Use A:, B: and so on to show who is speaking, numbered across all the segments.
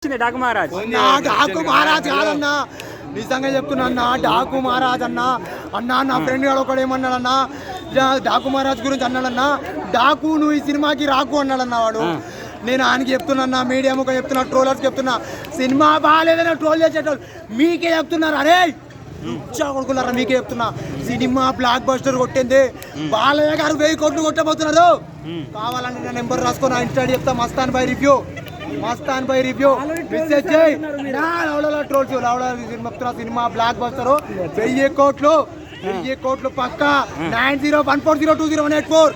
A: డాకు మహారాజ్
B: డాకు మహారాజ్ కాదన్నా, నిజంగా చెప్తున్నా అన్న. డాకు మహారాజ్ అన్న అన్న నా ఫ్రెండ్ గారు ఒకడు ఏమన్నాడన్నా, డాకు మహారాజ్ గురించి అన్నాడన్నా, డాకు నువ్వు ఈ సినిమాకి రాకు అన్నాడన్న వాడు. నేను ఆయనకి చెప్తున్నా, మీడియా ముఖం చెప్తున్నా, ట్రోలర్స్ చెప్తున్నా, సినిమా బాగాలేదని ట్రోల్ చేసేటోళ్ళు మీకే చెప్తున్నారు. అరే కొడుకున్నారా, మీకే చెప్తున్నా, సినిమా బ్లాక్ బస్టర్ కొట్టింది. బాలయ్య గారు 1000 కోట్లు కొట్టబోతున్నారు. కావాలంటే నా నెంబర్ రాసుకొని నా ఇన్స్టా చెప్తా, మస్తాన్ బై రివ్యూ మెసేజ్ చేయి. ట్రోల్స్ సినిమా బ్లాక్ బస్టర్ 1000 కోట్లు పక్కా. 9014020184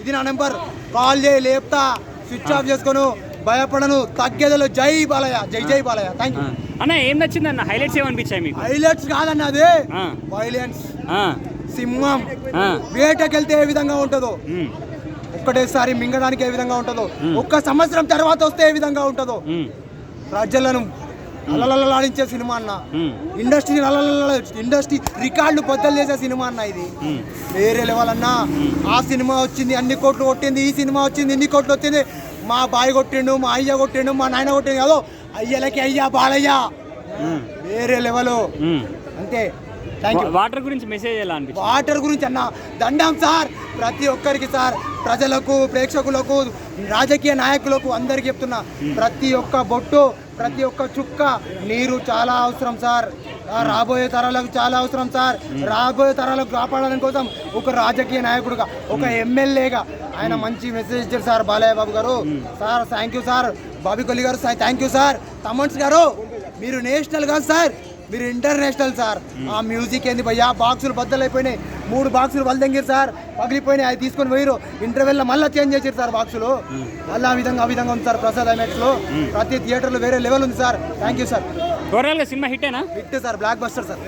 B: ఇది నా నెంబర్. కాల్ చేయి, లేపుతా, స్విచ్ ఆఫ్ చేసుకోను, భయపడను, తగ్గేదలో. జై బాలయ్య, జై బాలయ్య. థ్యాంక్ యూ
A: అన్న. ఏం నచ్చింది అన్న? హైలైట్స్ ఏమనిపించాయి మీకు?
B: హైలైట్స్ కాదన్న, అదే వైలెన్స్. సింహం వేటకెళ్తే ఏ విధంగా ఉంటుందో, ఒక్కటేసారి మింగడానికి ఏ విధంగా ఉంటుందో, ఒక్క సంవత్సరం తర్వాత వస్తే ఏ విధంగా ఉంటుందో, ప్రజలను అలలలాడించే సినిమా అన్న. ఇండస్ట్రీ రికార్డులు బద్దలు చేసే సినిమా అన్న. ఇది వేరే లెవెల్ అన్న. ఆ సినిమా వచ్చింది అన్ని కోట్లు కొట్టింది, ఈ సినిమా వచ్చింది ఇన్ని కోట్లు వచ్చింది. మా బాయ్ కొట్టిండు, మా అయ్య కొట్టిండు, మా నాయన కొట్టిండు కాదు, అయ్యలకి అయ్యా బాలయ్య వేరే లెవెల్ అంతే.
A: వాటర్ గురించి మెసేజ్ ఎలా అనిపించింది?
B: వాటర్ గురించి అన్న దండం సార్, ప్రతి ఒక్కరికి సార్, ప్రజలకు, ప్రేక్షకులకు, రాజకీయ నాయకులకు అందరికి చెప్తున్నా, ప్రతి ఒక్క బొట్టు, ప్రతి ఒక్క చుక్క నీరు చాలా అవసరం సార్. రాబోయే తరాలకు చాలా అవసరం సార్. రాబోయే తరాలకు కాపాడడం కోసం ఒక రాజకీయ నాయకుడుగా, ఒక ఎమ్మెల్యేగా ఆయన మంచి మెసేజ్ ఇచ్చారు సార్ బాలయ్య బాబు గారు. Sir thank you sir. Bobby Kolli గారు థ్యాంక్ యూ సార్. తమన్స్ గారు మీరు నేషనల్ కాదు సార్, మీరు ఇంటర్నేషనల్ సార్. ఆ మ్యూజిక్ ఏంది భయ్యా, బాక్సులు బద్దలైపోయినాయి, 3 బాక్సులు వల్దంగిరు సార్, పగిలిపోయినాయి. అది తీసుకొని పోయిరు, ఇంటర్వెల్లో మళ్ళీ చేంజ్ చేసారు సార్ బాక్సులు. మళ్ళీ ఆ విధంగా ఉంది సార్. ప్రసాద్ ఐమాక్స్ లో ప్రతి థియేటర్లో వేరే లెవెల్ ఉంది సార్. Thank you sir.
A: ఓవరాల్గా సినిమా హిట్టేనా?
B: Hit sir, blockbuster sir.